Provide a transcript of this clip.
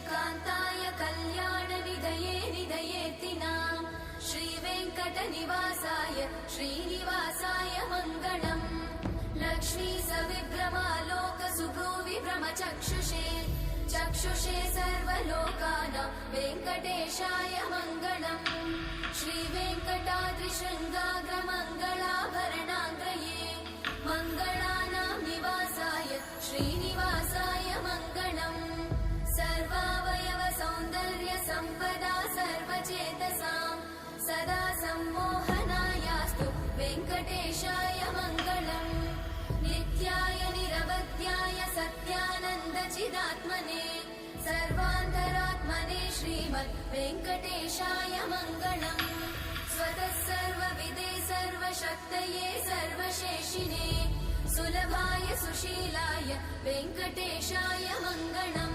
कान्ताय कल्याणनिधये निधयेऽर्तिनाम् श्रीवेङ्कटनिवासाय श्रीनिवासाय मङ्गलम् लक्ष्मी सविभ्रमालोकसुभ्रूविभ्रमचक्षुषे चक्षुषे सर्वलोकानां वेङ्कटेशाय मङ्गलम् श्रीवेङ्कटाद्रिशृङ्गाग्रमङ्गलाभरणाङ्गये मङ्गलानां निवासाय श्रीनिवासाय मङ्गलम् सर्वावयव सौन्दर्य सम्पदा सर्वचेतसां सदा सम्मोहनायास्तु वेङ्कटेशाय मङ्गलम् नित्याय निरवध्याय सत्यानन्दचिदात्मने सर्वान्तरात्मने श्रीमद् वेङ्कटेशाय मङ्गलम् स्वतः सर्वविदे सर्वशक्तये सर्वशेषिने सुलभाय सुशीलाय वेङ्कटेशाय मङ्गलम्।